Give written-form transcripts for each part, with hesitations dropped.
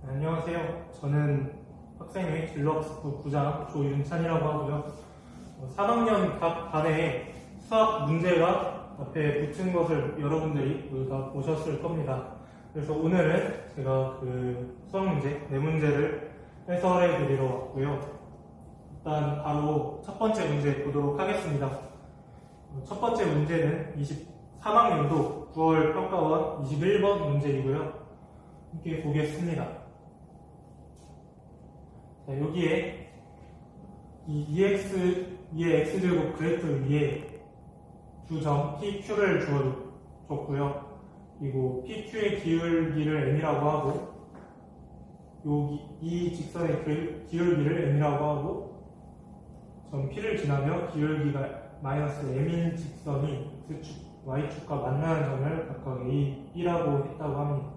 안녕하세요. 저는 학생회 진로학습부 부장 조윤찬이라고 하고요. 3학년 각 반에 수학 문제가 앞에 붙은 것을 여러분들이 모두 다 보셨을 겁니다. 그래서 오늘은 제가 그 수학 문제, 4문제를 해설해 드리러 왔고요. 일단 바로 첫 번째 문제 보도록 하겠습니다. 첫 번째 문제는 23학년도 9월 평가원 21번 문제이고요. 함께 보겠습니다. 자, 여기에 이 2의 x제곱 그래프 위에 두 점 PQ를 주어줬고요. 그리고 PQ의 기울기를 N이라고 하고 이 직선의 기울기를 N이라고 하고 점 P를 지나며 기울기가 마이너스 M인 직선이 X축, Y축과 만나는 점을 각각 A, B라고 했다고 합니다.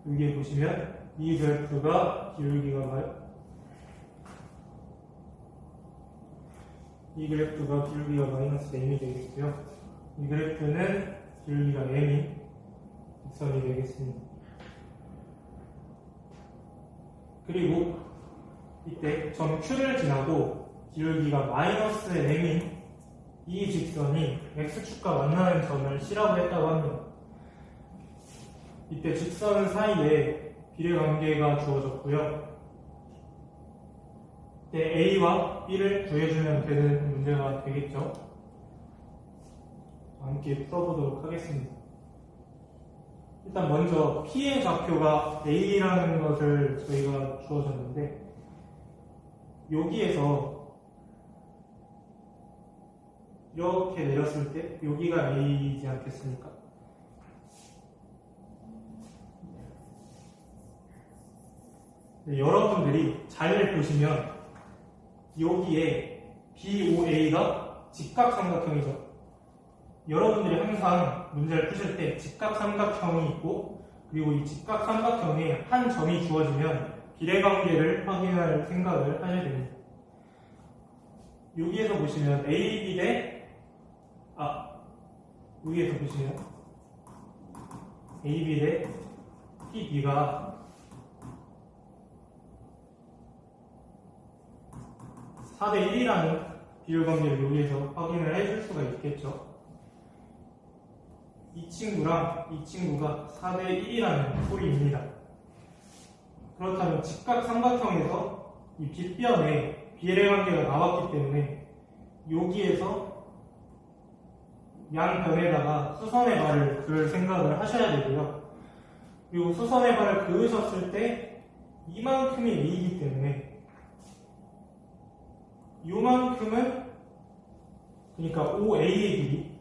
여기에 보시면 이 그래프가 기울기가 마이너스 M이 되겠고요. 이 그래프는 기울기가 M인 직선이 되겠습니다. 그리고 이때 점 Q를 지나고 기울기가 마이너스 M인 이 직선이 X축과 만나는 점을 C라고 했다고 합니다. 이때 직선 사이에 비례관계가 주어졌고요. A와 B를 구해주면 되는 문제가 되겠죠. 함께 풀어보도록 하겠습니다. 일단 먼저 P의 좌표가 A라는 것을 저희가 주어졌는데 여기에서 이렇게 내렸을 때 여기가 A이지 않겠습니까? 여러분들이 잘 보시면 여기에 BOA가 직각삼각형이죠. 여러분들이 항상 문제를 푸실 때 직각삼각형이 있고 그리고 이 직각삼각형에 한 점이 주어지면 비례관계를 확인할 생각을 하셔야 됩니다. 여기에서 보시면 AB 여기에서 보시면 AB 대 PB가 4대1이라는 비율관계를 여기에서 확인을 해줄 수가 있겠죠. 이 친구랑 이 친구가 4대1이라는 소리입니다. 그렇다면 직각삼각형에서 이 빗변에 비례관계가 나왔기 때문에 여기에서 양변에다가 수선의 발을 그을 생각을 하셔야 되고요. 그리고 수선의 발을 그으셨을 때 이만큼이 A이기 때문에 요만큼은 그러니까 OA의 길이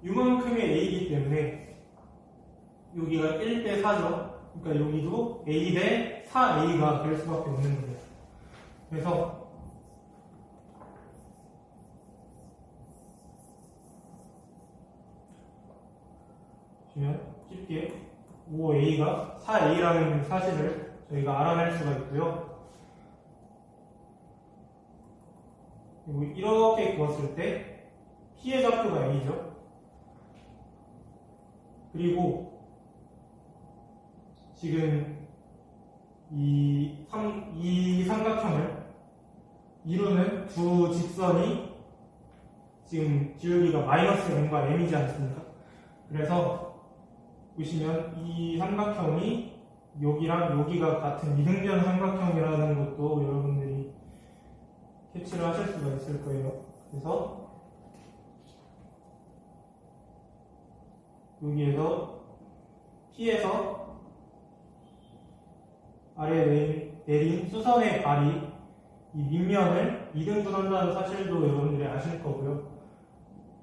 요만큼의 A이기 때문에 여기가 1대 4죠. 그러니까 여기도 A 대 4A가 될 수밖에 없는 거예요. 그래서 보시면 쉽게 5A가 4A라는 사실을 저희가 알아낼 수가 있고요. 그리고 이렇게 그었을 때 P의 좌표가 A죠. 그리고 지금 이 삼각형을 이루는 두 직선이 지금 기울기가 마이너스 M과 M이지 않습니까? 그래서 보시면 이 삼각형이 여기랑 여기가 같은 이등변 삼각형이라는 것도 여러분들이 캐치를 하실 수가 있을 거예요. 그래서 여기에서 P에서 아래에 내린 수선의 발이 이 밑면을 이등분한다는 사실도 여러분들이 아실 거고요.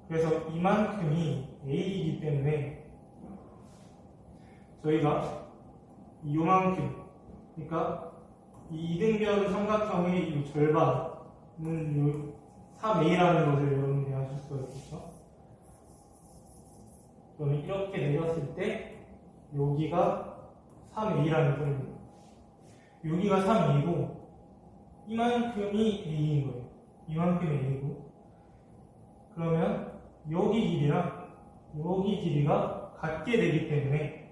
그래서 이만큼이 A이기 때문에 저희가 요만큼, 그러니까 이 이등변 삼각형의 이 절반은 3A라는 것을 여러분들이 아실 수가 있겠죠. 그러면 이렇게 내렸을 때 여기가 3A라는 소리입니다. 여기가 3A고 이만큼이 A인 거예요. 이만큼이 A고 그러면 여기 길이랑 여기 길이가 같게 되기 때문에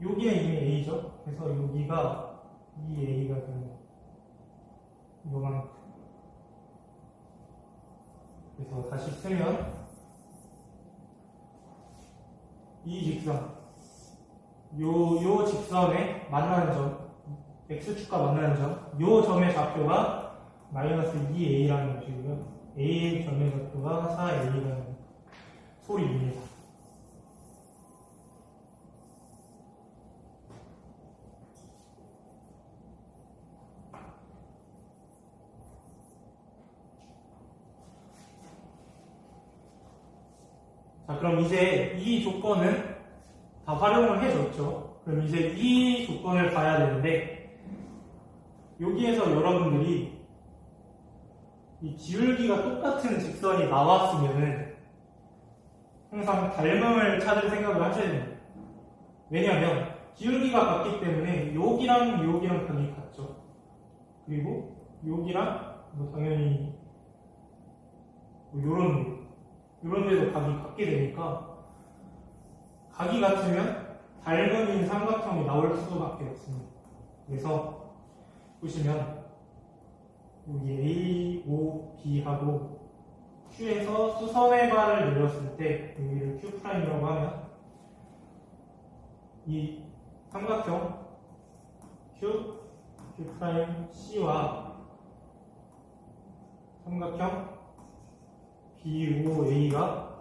여기는 이미 A죠. 그래서 여기가 이 A가 되는 요만큼. 그래서 다시 쓰면 이 직선, 요 직선에 만나는 점, x축과 만나는 점, 요 점의 좌표가 마이너스 2a라는 것이고요. a 점의 좌표가 4a라는 소리입니다. 자, 그럼 이제 이 조건은 다 활용을 해줬죠. 그럼 이제 이 조건을 봐야 되는데, 여기에서 여러분들이 이 기울기가 똑같은 직선이 나왔으면은 항상 닮음을 찾을 생각을 하셔야 됩니다. 왜냐하면 기울기가 같기 때문에 여기랑 여기랑 각이 같죠. 그리고 여기랑 뭐 당연히 뭐 요런 데도 각이 같게 되니까 각이 같으면 닮음인 삼각형이 나올 수밖에 없습니다. 그래서 보시면 여기 A, O, B하고 Q에서 수선의 발을 내렸을 때 여기를 Q'이라고 하면 이 삼각형 Q, Q'C와 삼각형 BOA가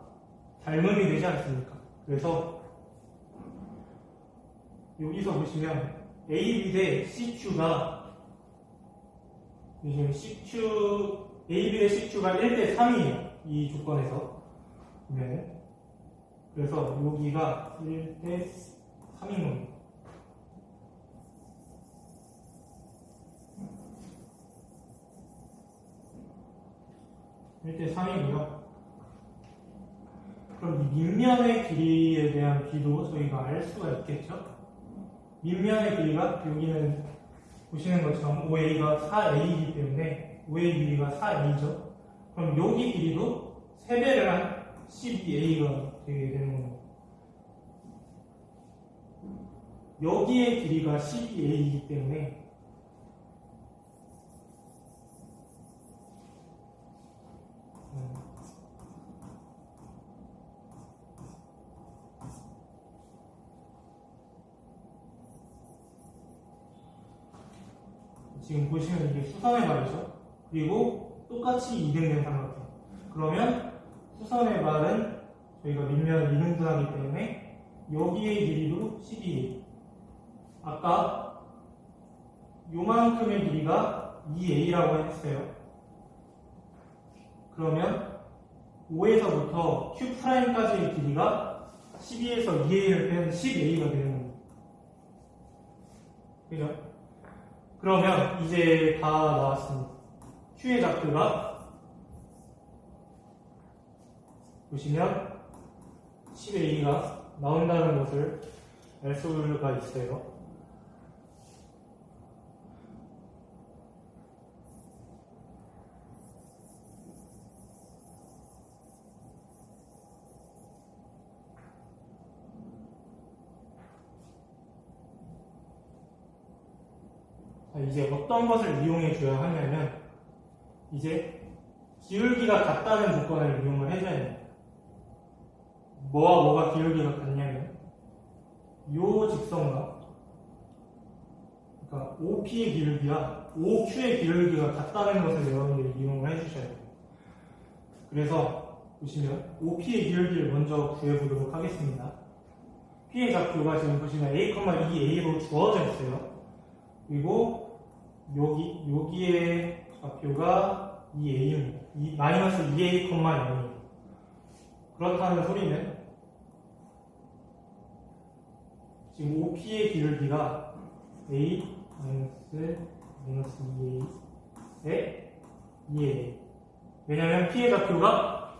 닮음이 되지 않습니까? 그래서 여기서 보시면 AB 대 CQ가 지금 AB 대 CQ가 1대 3이에요. 이 조건에서 보면 그래서 여기가 1대 3인 겁니다. 일대 3이고요. 그럼 이 밑면의 길이에 대한 비도 저희가 알 수가 있겠죠? 밑면의 길이가 여기는 보시는 것처럼 OA가 4A이기 때문에 OA 길이가 4A죠. 그럼 여기 길이도 3배를 한 12A가 되게 되는 겁니다. 여기의 길이가 12A이기 때문에 지금 보시면 이게 수선의 발이죠. 그리고 똑같이 이등된 삼각형. 그러면 수선의 발은 저희가 밑면을 이등분하기 때문에 여기의 길이도 12A. 아까 요만큼의 길이가 2A라고 했어요. 그러면 O에서부터 Q'까지의 길이가 12에서 2A를 빼면 10A가 되는 겁니다. 그죠? 그러면 이제 다 나왔습니다. Q의 좌표가 보시면 10A가 나온다는 것을 알 수가 있어요. 자, 이제 어떤 것을 이용해 줘야 하냐면 이제 기울기가 같다는 조건을 이용을 해줘야 됩니다. 뭐와 뭐가 기울기가 같냐면 요 직선과 그러니까 OP의 기울기와 OQ의 기울기가 같다는 것을 여러분들이 이용을 해주셔야 돼요. 그래서 보시면 OP의 기울기를 먼저 구해보도록 하겠습니다. P의 좌표가 지금 보시면 A, 2A로 주어져 있어요. 그리고 여기의 좌표가 2A입니다. 마이너스 2A, 0이에요. 그렇다는 소리는 지금 OP의 기울기가 A 마이너스 2A에 2A. 왜냐하면 P의 좌표가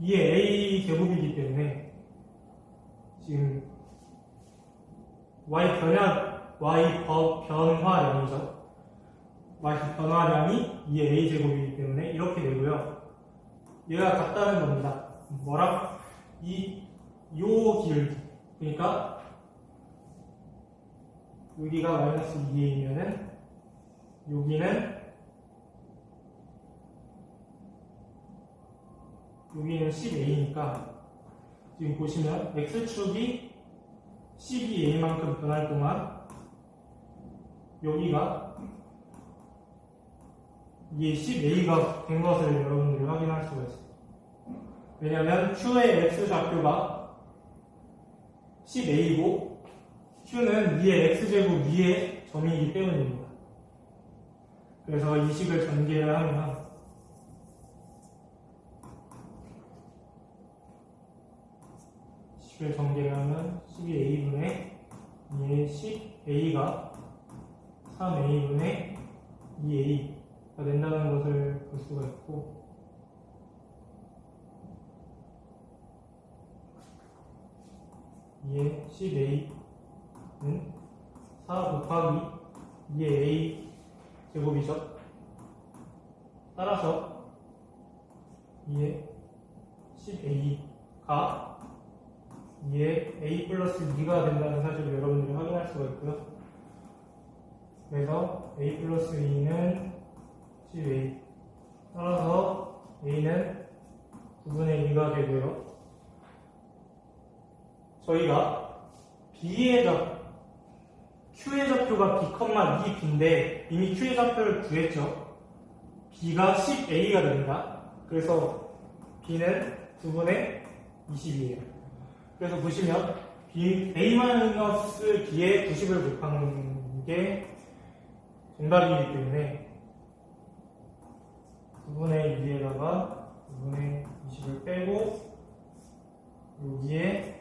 2의 A 제곱이기 때문에 지금 Y 변화량이죠. Y 변화량이 2의 A 제곱이기 때문에 이렇게 되고요. 얘가 같다는 겁니다. 뭐랑? 요 기울기. 그러니까 여기가 마이너스 2a면은 여기는 10a니까 지금 보시면 x축이 12a만큼 변할 동안 여기가 이게 10a가 된 것을 여러분들이 확인할 수가 있어요. 왜냐하면 q의 x좌표가 10a고 q는 2의 x제곱 위에 점이기 때문입니다. 그래서 이 식을 전개를 하면 식을 전개를 하면 12a분의 2의 10a가 3a분의 2a가 된다는 것을 볼 수가 있고, 2의 10a는 4 곱하기 2의 a 제곱이죠. 따라서 2의 10a가 2의 a 플러스 2가 된다는 사실을 여러분들이 확인할 수가 있고요. 그래서 a 플러스 2는 10a, 따라서 a는 9분의 2가 되고요. 저희가 B의 Q의 좌표가 B, B인데 이미 Q의 좌표를 구했죠. B가 10A가 됩니다. 그래서 B는 9분의 20이에요. 그래서 보시면 A-B에 90을 곱한 게 정답이기 때문에 9분의 2에다가 9분의 20을 빼고 여기에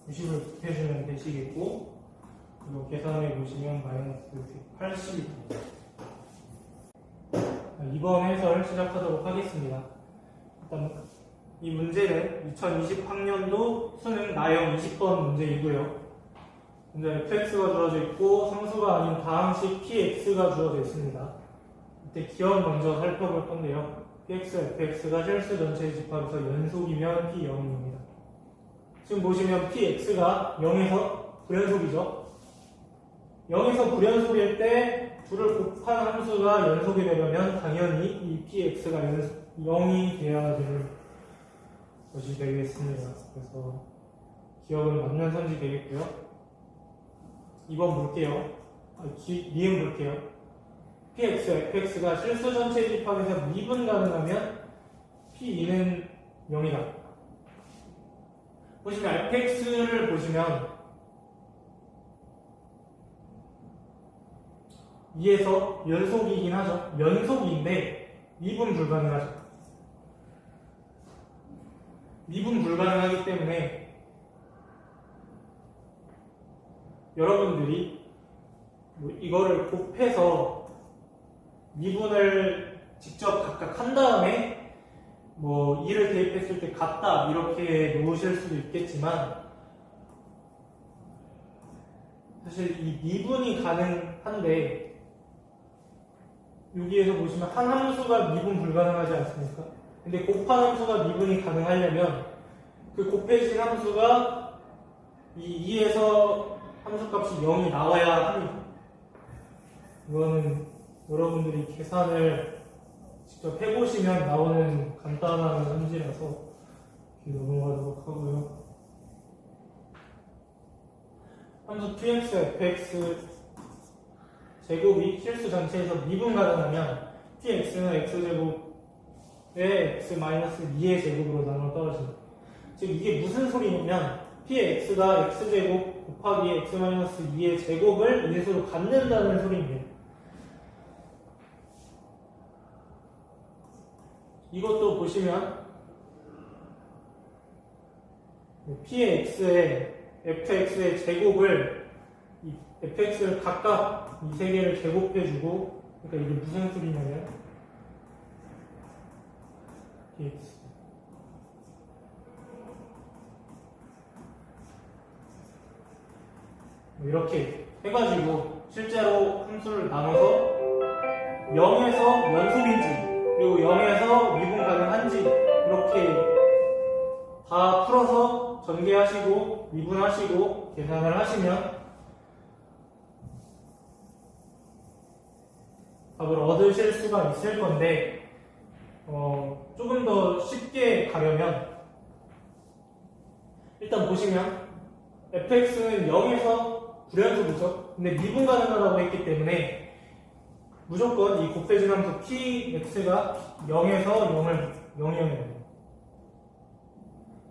90을 곱해주면 되시겠고, 그리고 계산해 보시면 마이너스 180이 됩니다. 이번 해설 시작하도록 하겠습니다. 일단 이 문제는 2020학년도 수능 나형 20번 문제이고요. 먼저 fx가 주어져 있고 상수가 아닌 다항식 px가 주어져 있습니다. 이때 기억 먼저 살펴볼 건데요. px, fx가 실수 전체의 집합에서 연속이면 p0입니다. 지금 보시면 px가 0에서 불연속이죠. 0에서 불연속일 때 둘을 곱한 함수가 연속이 되려면 당연히 이 px가 0이 돼야 될 것이 되겠습니다. 그래서 기억은 맞는 선지 되겠고요. 2번 볼게요. 니은 볼게요. px, fx가 실수 전체 집합에서 미분 가능하면 p2는 0이다. 보시면 fx를 보시면 2에서 연속이긴 하죠. 연속인데 미분 불가능하죠. 미분 불가능하기 때문에 여러분들이 이거를 곱해서 미분을 직접 각각 한 다음에 2를 대입했을 때 같다 이렇게 놓으실 수도 있겠지만, 사실 이 미분이 가능한데 여기에서 보시면 한 함수가 미분 불가능하지 않습니까? 근데 곱한 함수가 미분이 가능하려면 그 곱해진 함수가 이 2에서 함수값이 0이 나와야 합니다. 이거는 여러분들이 계산을 직접 해보시면 나오는 간단한 문제라서 넘어가도록 하고요. 함수 2x, fx 제곱이 실수 전체에서 미분 가능하면 px는 x제곱에 x-2의 제곱으로 나눠 떨어집니다. 즉 이게 무슨 소리냐면 px가 x제곱 곱하기 x-2의 제곱을 인수로 갖는다는 소리입니다. 이것도 보시면 p의 x에 fx의 제곱을 이 fx를 각각 이 세 개를 제곱해주고, 그러니까 이게 무슨 소리냐면 px 이렇게 해가지고 실제로 함수를 나눠서 0에서 연속인지 그리고 0에서 미분 가능한지 이렇게 다 풀어서 전개하시고 미분하시고 계산을 하시면 답을 얻으실 수가 있을 건데 조금 더 쉽게 가려면 일단 보시면 fx는 0에서 불연속이죠. 근데 미분 가능하다고 했기 때문에 무조건 이 곱해진 함수 px가 0에서 0이어야 돼요.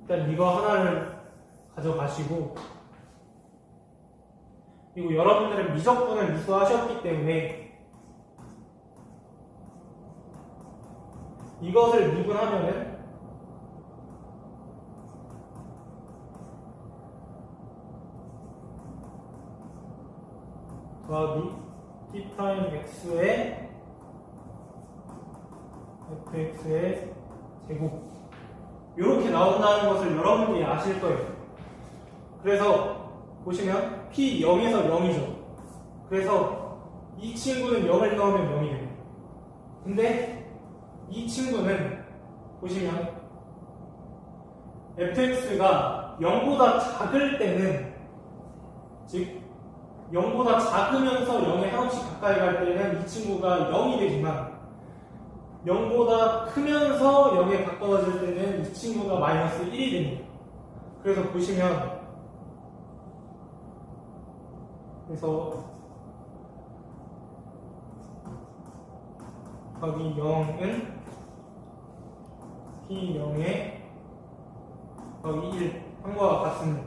일단 이거 하나를 가져가시고, 그리고 여러분들은 미적분을 이수하셨기 때문에 이것을 미분하면은 더하기 p'x의 fx의 제곱, 이렇게 나온다는 것을 여러분들이 아실 거예요. 그래서 보시면 p 0에서 0이죠. 그래서 이 친구는 0을 넣으면 0이 돼요. 근데 이 친구는 보시면 fx가 0보다 작을 때는, 즉 0보다 작으면서 0에 한없이 가까이 갈 때는 이 친구가 0이 되지만 0보다 크면서 0에 가까워질 때는 이 친구가 마이너스 1이 됩니다. 그래서 보시면 더하기 0은 p0에 더하기 1 한과 같습니다.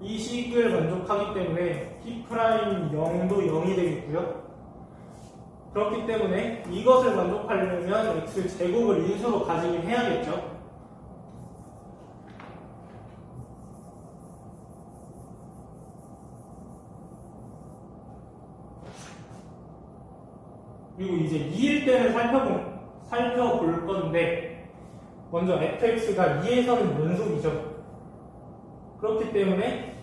이 식을 만족하기 때문에 p'0도 0이 되겠고요. 그렇기 때문에 이것을 만족하려면 x제곱을 인수로 가지긴 해야겠죠. 그리고 이제 2일 때는 살펴볼 건데, 먼저 fx가 2에서는 연속이죠. 그렇기 때문에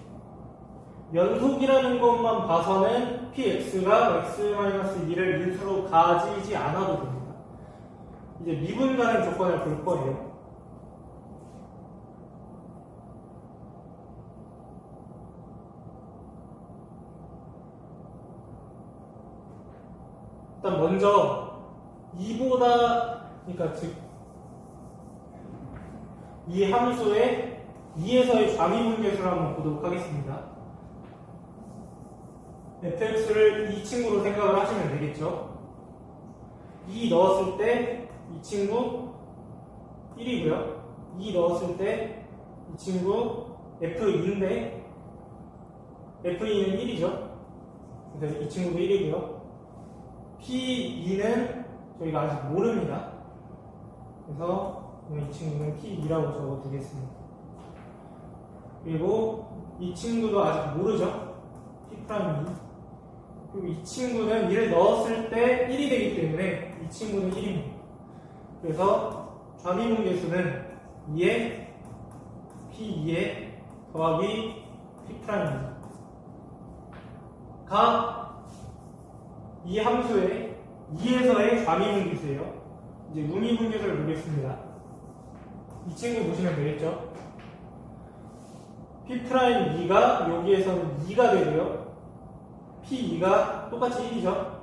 연속이라는 것만 봐서는 px가 x-2를 인수로 가지지 않아도 됩니다. 이제 미분 가능 조건을 볼 거예요. 일단 먼저 2보다, 그러니까 즉 이 함수의 2에서의 좌미분계수를 한번 보도록 하겠습니다. fx를 이 친구로 생각을 하시면 되겠죠. 2 넣었을 때 이 친구 1이고요. 2 넣었을 때 이 친구 f2인데 f2는 1이죠. 그래서 이 친구도 1이고요. p2는 저희가 아직 모릅니다. 그래서 이 친구는 p2라고 적어두겠습니다. 그리고 이 친구도 아직 모르죠. p'2. 그리고 이 친구는 1을 넣었을 때 1이 되기 때문에 이 친구는 1입니다. 그래서 좌미분계수는 2에 p2에 더하기 p'입니다. 가 이 함수의 2에서의 좌미분계수예요. 이제 우미분계수를 보겠습니다. 이 친구 보시면 되겠죠. P'2가 여기에서는 2가 되고요. P2가 똑같이 1이죠.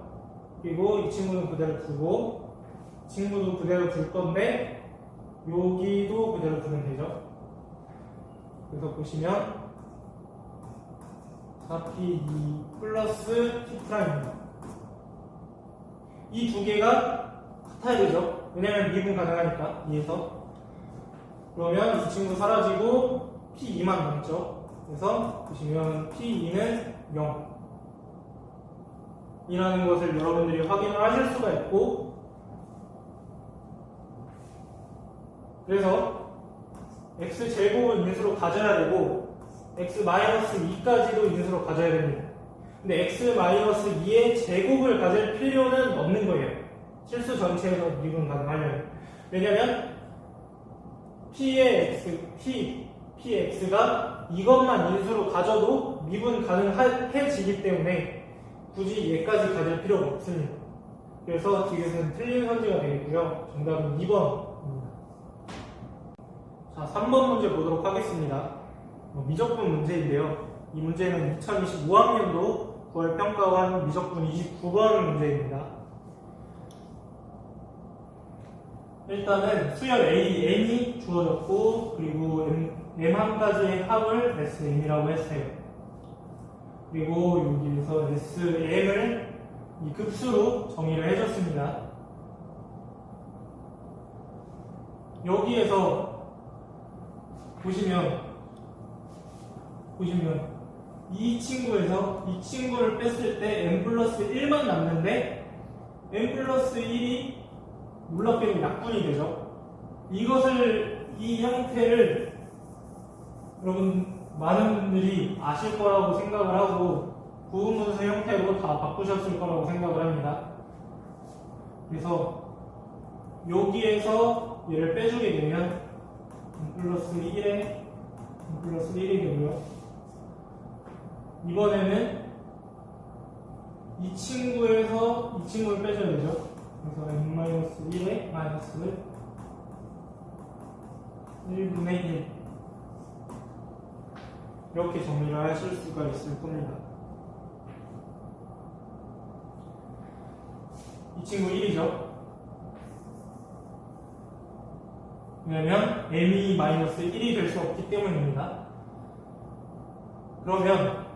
그리고 이 친구는 그대로 두고, 이 친구도 그대로 둘 건데, 여기도 그대로 두면 되죠. 그래서 보시면 4P2 플러스 P'입니다. 이 두 개가 같아야 되죠. 왜냐면 미분 가능하니까, 2에서. 그러면 이 친구 사라지고 P2만 남죠. 그래서 보시면 P2는 0 이라는 것을 여러분들이 확인을 하실 수가 있고, 그래서 x제곱을 인수로 가져야 되고 x-2까지도 인수로 가져야 됩니다. 근데 x-2의 제곱을 가질 필요는 없는 거예요. 실수 전체에서 미분 가능하려면. 왜냐면 px가 이것만 인수로 가져도 미분 가능해지기 때문에 굳이 얘까지 가질 필요가 없습니다. 그래서 이것은 틀린 선지가 되겠고요. 정답은 2번입니다. 자, 3번 문제 보도록 하겠습니다. 미적분 문제인데요. 이 문제는 2025학년도 구할 평가원 미적분 29번 문제입니다. 일단은 수열 N이 주어졌고, 그리고 M1까지의 합을 SM이라고 했어요. 그리고 여기에서 SM을 이 급수로 정의를 해줬습니다. 여기에서 보시면 이 친구에서 이 친구를 뺐을 때 n 플러스 1만 남는데 n 플러스 1이 몰락되면 약분이 되죠. 이 형태를 여러분 많은 분들이 아실 거라고 생각을 하고 부분분수 형태로 다 바꾸셨을 거라고 생각을 합니다. 그래서 여기에서 얘를 빼주게 되면 n 플러스 1이 되고요. 이번에는 이 친구에서 이 친구를 빼줘야 되죠. 그래서 n-1의 마이너스 1분의 1 이렇게 정리를 하실 수가 있을 겁니다. 이 친구 1이죠. 왜냐면 m이 마이너스 1이 될 수 없기 때문입니다. 그러면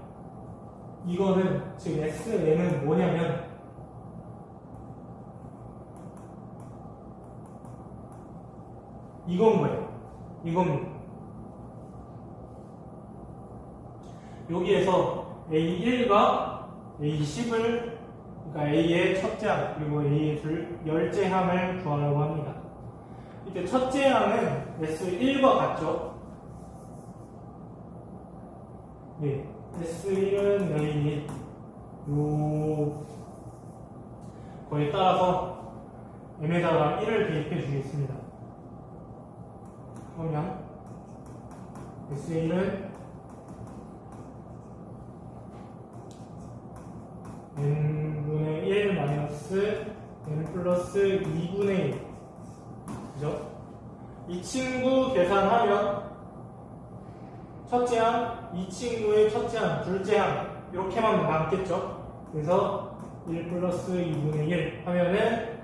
이거는 즉 SM은 뭐냐면 이건 거예요. 이겁니다. 여기에서 A1과 A10을 그러니까 A의 첫째 항 그리고 A의 열째 항을 구하려고 합니다. 이때 첫째 항은 S1과 같죠? 네, S1은 A1 거에 따라서 M에다가 1을 대입해 주겠습니다. 그러면 S1은 n분의 1 마이너스 n 플러스 2분의 1 그죠? 이 친구 계산하면 첫째 항, 이 친구의 첫째 항, 둘째 항 이렇게만 남겠죠? 그래서 1 플러스 2분의 1 하면은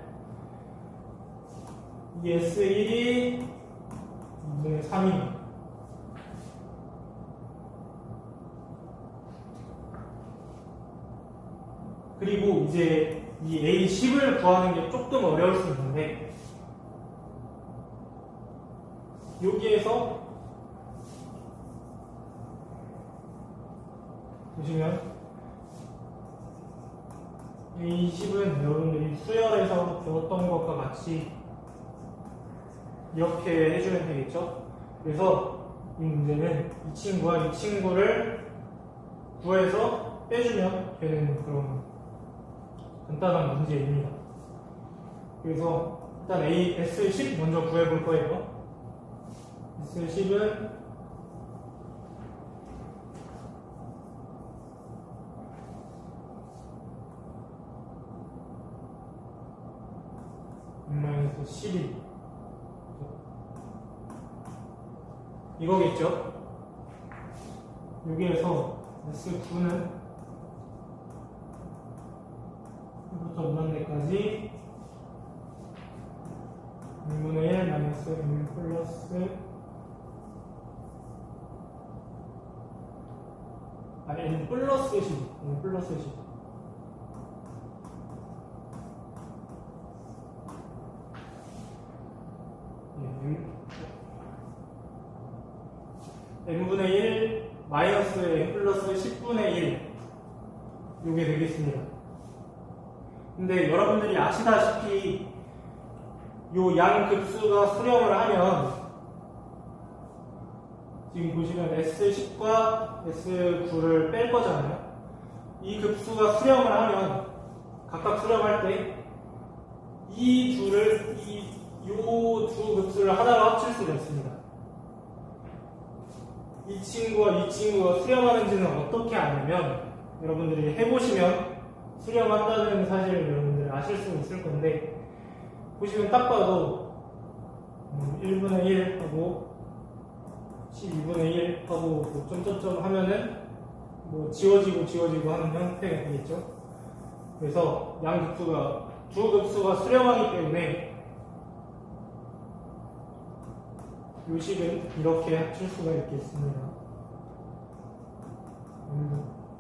이 S1이 2분의 3입니다. 그리고 이제 이 A10을 구하는 게 조금 어려울 수 있는데 여기에서 보시면 A10은 여러분들이 수열에서 배웠던 것과 같이 이렇게 해주면 되겠죠? 그래서 이 문제는 이 친구와 이 친구를 구해서 빼주면 되는 그런 간단한 문제입니다. 그래서 일단 S10 먼저 구해볼 거예요. S10은 -12 이거겠죠? 여기에서 S9는 1부터 무한 데까지 n분의 1 마이너스 n 플러스 n 플러스 10 n 플러스 10 n분의 1 마이너스 n 플러스 10분의 1 요게 되겠습니다. 근데 여러분들이 아시다시피 요 양급수가 수렴을 하면 지금 보시면 S10과 S9를 뺄 거잖아요. 이 급수가 수렴을 하면 각각 수렴할 때 이 요 두 급수를 하나로 합칠 수가 있습니다. 이 친구와 이 친구가 수렴하는지는 어떻게 아냐면 여러분들이 해보시면 수렴한다는 사실을 여러분들이 아실 수 있을 건데 보시면 딱 봐도 1분의 1 하고 12분의 1 하고 점점점 하면은 뭐 지워지고 하는 형태가 되겠죠. 그래서 두 급수가 수렴하기 때문에 이 식은 이렇게 합칠 수가 있겠습니다.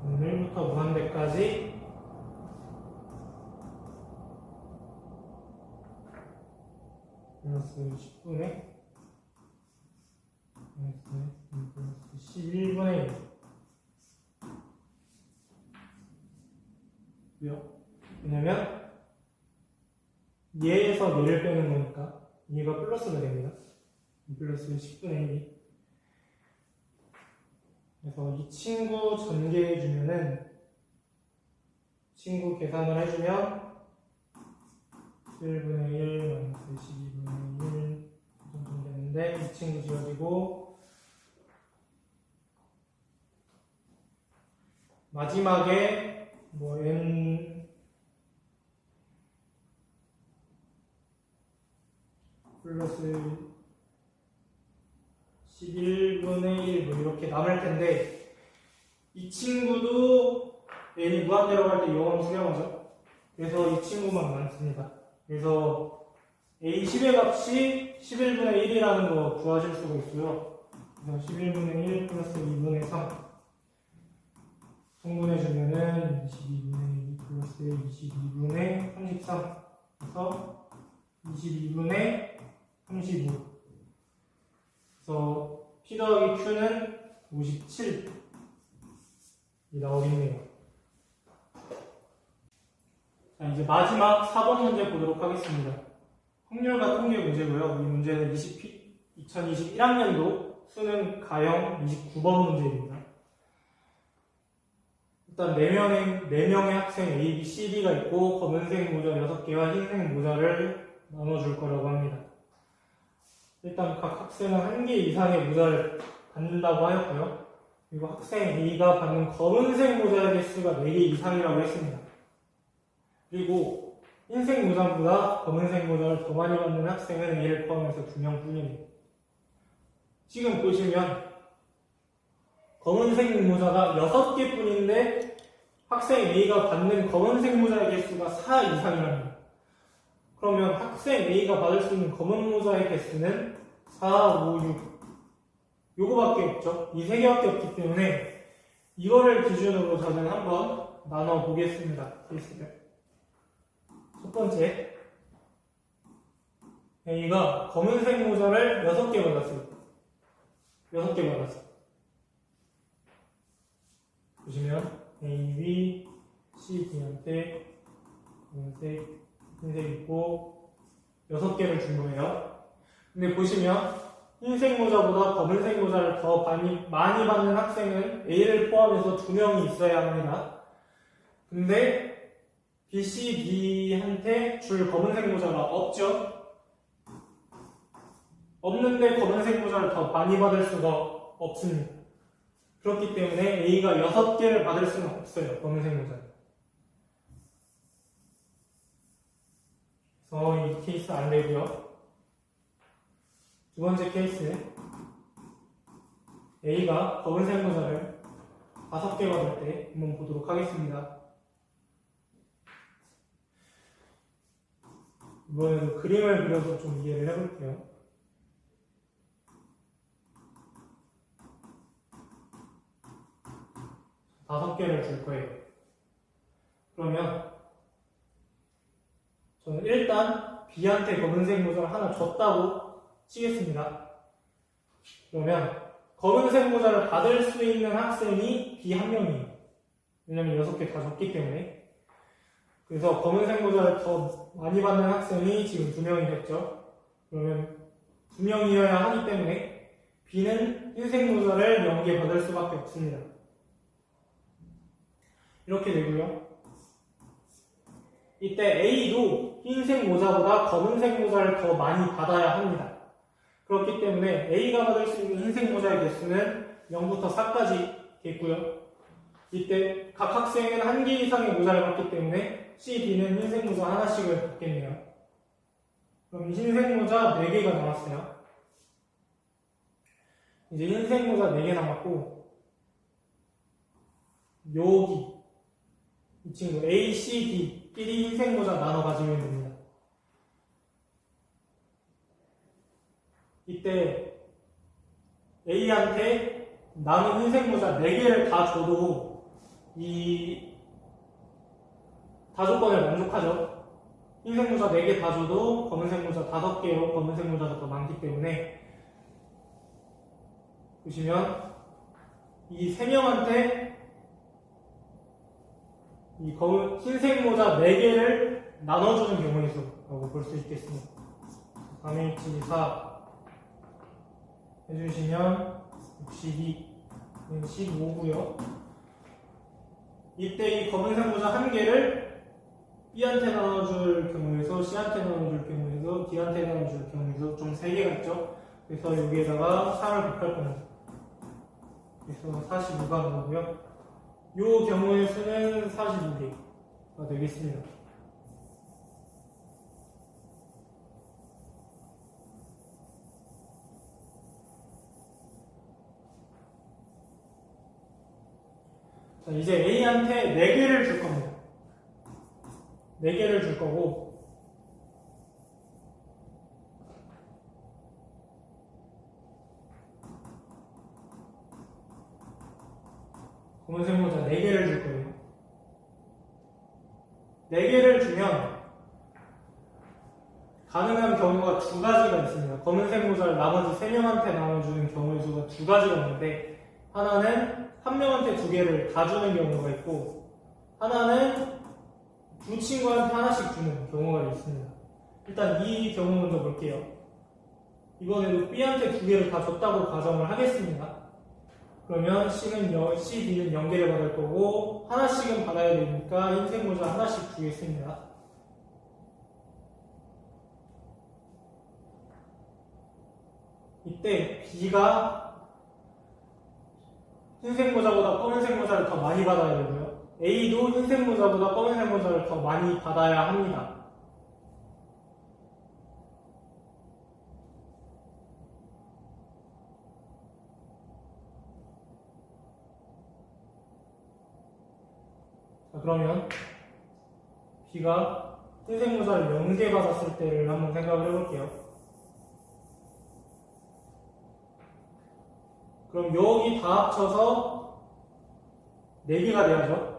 1부터 무한대까지 플러스 10분의 플러스 11분의 1. 왜냐면 얘에서 얘를 빼는 거니까 얘가 플러스가 됩니다. 플러스 10분의 1이. 그래서 이 친구 전개해주면은, 친구 계산을 해주면 1분의 1 마이너스 12분의 1 정도 되는데, 이 친구 지워지고 마지막에 뭐 n 플러스 11분의 1 뭐 이렇게 남을 텐데, 이 친구도 n이 무한대로 갈 때 요함 수렴하죠. 그래서 이 친구만 많습니다. 그래서 a10의 값이 11분의 1이라는 거 구하실 수가 있고요. 그래서 11분의 1 플러스 2분의 3 성분해주면은 22분의 2 플러스 22분의 33. 그래서 22분의 35. 그래서 P 더하기 Q는 57이 나오겠네요. 자, 이제 마지막 4번 문제 보도록 하겠습니다. 확률과 통계 문제고요. 이 문제는 2021학년도 수능 가형 29번 문제입니다. 일단 4명의 학생 A, B, C, D가 있고 검은색 모자 6개와 흰색 모자를 나눠줄 거라고 합니다. 일단 각 학생은 1개 이상의 모자를 받는다고 하였고요. 그리고 학생 A가 받는 검은색 모자의 개수가 4개 이상이라고 했습니다. 그리고 흰색 모자보다 검은색 모자를 더 많이 받는 학생은 A를 포함해서 2명 뿐입니다. 지금 보시면 검은색 모자가 6개 뿐인데 학생 A가 받는 검은색 모자의 개수가 4 이상이랍니다. 그러면 학생 A가 받을 수 있는 검은 모자의 개수는 4, 5, 6 요거밖에 없죠. 이 3개밖에 없기 때문에 이거를 기준으로 저는 한번 나눠 보겠습니다. 케이스를. 첫 번째, A가 검은색 모자를 6개 받았어요. 6개 받았어요. 보시면 A, B, C, D한테 검은색, 흰색 있고 6개를 준 거예요. 근데 보시면 흰색 모자보다 검은색 모자를 더 많이 받는 학생은 A를 포함해서 2명이 있어야 합니다. 근데 B, C, D한테 줄 검은색 모자가 없죠? 없는데 검은색 모자를 더 많이 받을 수가 없습니다. 그렇기 때문에 A가 6개를 받을 수는 없어요. 검은색 모자는. 그래서 이 케이스 안 되고요. 두 번째 케이스, A가 검은색 모자를 5개 받을 때 한번 보도록 하겠습니다. 이번에는 그림을 그려서 좀 이해를 해볼게요. 다섯 개를 줄 거예요. 그러면 저는 일단 B한테 검은색 모자를 하나 줬다고 치겠습니다. 그러면 검은색 모자를 받을 수 있는 학생이 B 한 명이에요. 왜냐면 6개 다 줬기 때문에. 그래서 검은색 모자를 더 많이 받는 학생이 지금 2명이 됐죠. 그러면 2명이어야 하기 때문에 B는 흰색 모자를 0개 받을 수밖에 없습니다. 이렇게 되고요. 이때 A도 흰색 모자보다 검은색 모자를 더 많이 받아야 합니다. 그렇기 때문에 A가 받을 수 있는 흰색 모자의 개수는 0부터 4까지 겠고요. 이때 각 학생은 1개 이상의 모자를 받기 때문에 C, D는 흰색 모자 하나씩을 받겠네요. 그럼 흰색 모자 4개가 남았어요. 이제 흰색 모자 4개 남았고 여기 이 친구 A, C, D 끼리 흰색 모자 나눠 가지면 됩니다. 이때 A한테 남은 흰색 모자 4개를 다 줘도 이 다조건을 만족하죠. 흰색 모자 4개 다 줘도 검은색 모자 5개로 검은색 모자가 더 많기 때문에 보시면 이 3명한테 이 흰색 모자 4개를 나눠주는 경우의 수라고 볼 수 있겠습니다. 3H4 해주시면 62, 15고요. 이때 이 검은색 모자 1개를 B한테 나눠줄 경우에서 C한테 나눠줄 경우에서 D한테 나눠줄 경우에서 좀 3개가 있죠. 그래서 여기에다가 3을 곱할 겁니다. 그래서 45가 나오고요. 이 경우의 수는 42개가 되겠습니다. 자, 이제 A한테 4개를 줄 겁니다. 4개를 줄 거고, 검은색 모자 4개를 줄 거예요. 4개를 주면 가능한 경우가 2가지가 있습니다. 검은색 모자를 나머지 3명한테 나눠주는 경우의 수가 2가지가 있는데, 하나는 한 명한테 2개를 다 주는 경우가 있고, 하나는 두 친구한테 하나씩 주는 경우가 있습니다. 일단 이 경우 먼저 볼게요. 이번에도 B한테 2개를 다 줬다고 가정을 하겠습니다. 그러면 C, D는 0개를 받을 거고 하나씩은 받아야 되니까 흰색 모자 하나씩 주겠습니다. 이때 B가 흰색 모자보다 검은색 모자를 더 많이 받아야 되고요. A도 흰색 모자보다 검은색 모자를 더 많이 받아야 합니다. 자, 그러면 B가 흰색 모자를 0개 받았을 때를 한번 생각을 해볼게요. 그럼 여기 다 합쳐서 4개가 돼야죠.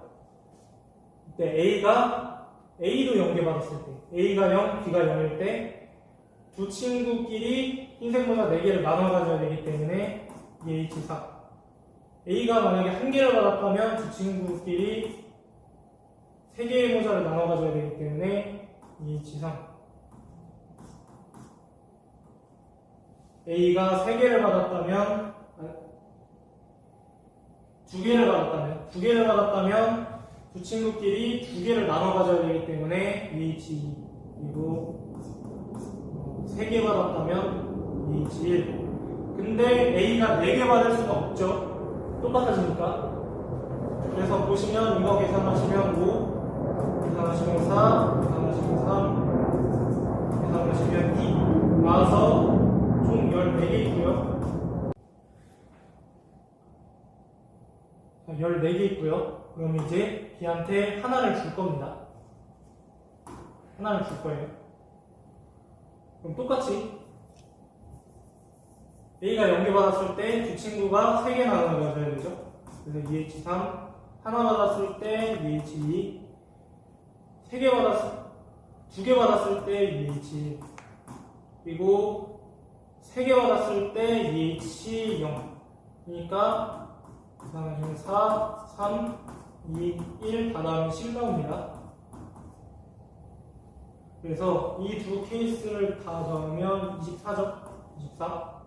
이때 A도 0개 받았을 때, A가 0, B가 0일 때 두 친구끼리 흰색 모자 4개를 나눠 가져야 되기 때문에 EH4. A가 만약에 1개를 받았다면 두 친구끼리 3개의 모자를 나눠 가져야 되기 때문에 EH3. A가 3개를 받았다면 2개를 받았다면 두 친구끼리 2개를 나눠 가져야 되기 때문에 EH2. 그리고 3개 받았다면 EH1. 근데 A가 4개 받을 수가 없죠. 똑같아지니까. 그래서 보시면 이거 계산하시면 5, 계산하시면 4, 계산하시면 3, 계산하시면 2 나와서 총 14개 있고요. 14개 있고요. 그럼 이제 B한테 하나를 줄 겁니다. 하나를 줄 거예요. 그럼 똑같이 A가 0개 받았을 때 두 친구가 3개 나눠 가져야 되죠. 그래서 EH3 하나 받았을 때 EH2 2개 받았을 때 EH1 그리고 3개 받았을 때 EH0 그러니까 계산하시면 4, 3, 2, 1 다 나오면 10 나옵니다. 그래서 이 두 케이스를 다 더하면 24죠. 24.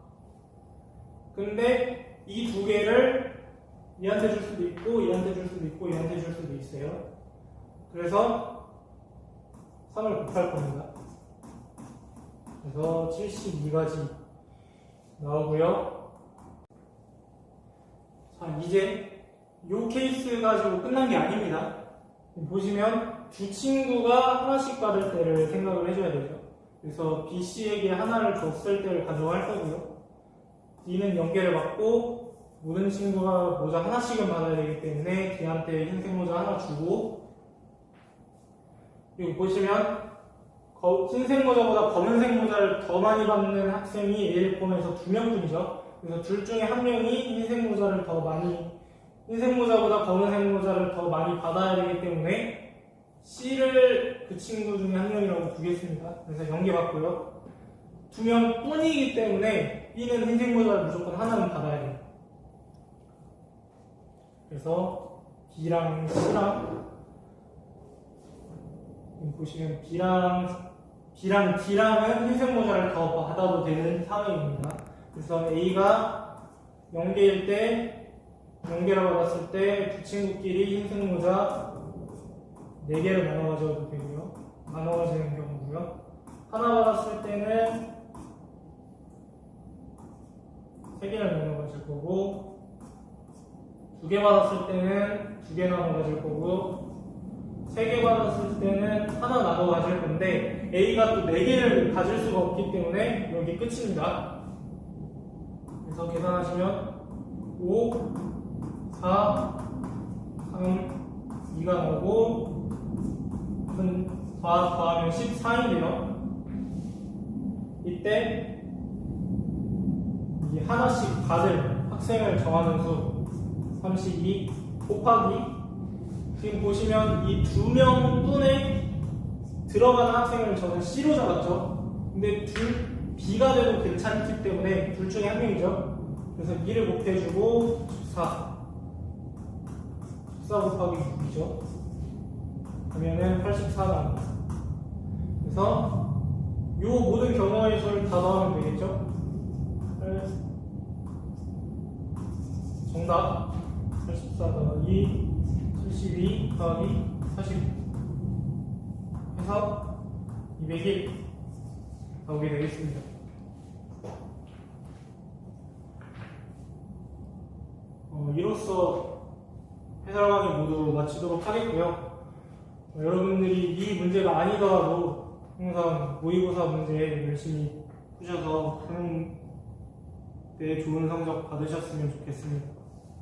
근데 이 두 개를 얘한테 줄 수도 있고 얘한테 줄 수도 있고 얘한테 줄 수도 있어요. 그래서 3을 곱할 겁니다. 그래서 72가지 나오고요. 자, 이제 이 케이스 가지고 끝난 게 아닙니다. 보시면 두 친구가 하나씩 받을 때를 생각을 해줘야 되죠. 그래서 BC에게 하나를 줬을 때를 가져갈 거고요. D는 0개를 받고 모든 친구가 모자 하나씩은 받아야 되기 때문에 D한테 흰색 모자 하나 주고, 그리고 보시면 흰색 모자보다 검은색 모자를 더 많이 받는 학생이 A를 포함해서 2명뿐이죠. 그래서 둘 중에 한 명이 흰색 모자보다 검은색 모자를 더 많이 받아야 되기 때문에 C를 그 친구 중에 한 명이라고 두겠습니다. 그래서 0개 받고요. 2명 뿐이기 때문에 B는 흰색 모자를 무조건 하나는 받아야 돼요. 그래서 B랑 C랑 보시면 B랑 D랑은 흰색 모자를 더 받아도 되는 상황입니다. 그래서 A가 0개일 때, 0개라고 받았을 때 두 친구끼리 흰색 모자 4개를 나눠 가져도 되고요. 나눠 가지는 경우고요. 하나 받았을 때는 3개를 나눠 가질 거고, 2개 받았을 때는 2개 나눠 가질 거고요. 3개 받았을 때는 하나 나눠 가질 건데 A가 또 4개를 가질 수가 없기 때문에 여기 끝입니다. 그래서 계산하시면 5, 4, 3, 2가 나오고 더하면 14인데요. 이때 이 하나씩 받을 학생을 정하는 수 32 곱하기, 지금 보시면 이 2명분에 들어가는 학생을 저는 C로 잡았죠. 근데 B가 돼도 괜찮기 때문에 둘 중에 한 명이죠. 그래서 2를 곱해주고 14 곱하기 6이죠. 그러면은 84 나옵니다. 그래서 이 모든 경우의 수를 다 더하면 되겠죠. 정답 84 더하기 72 더하기 40 해서 201 나오게 되겠습니다. 이로써 해설 강의 모두 마치도록 하겠고요. 여러분들이 이 문제가 아니더라도 항상 모의고사 문제 열심히 푸셔서 수능때 좋은 성적 받으셨으면 좋겠습니다.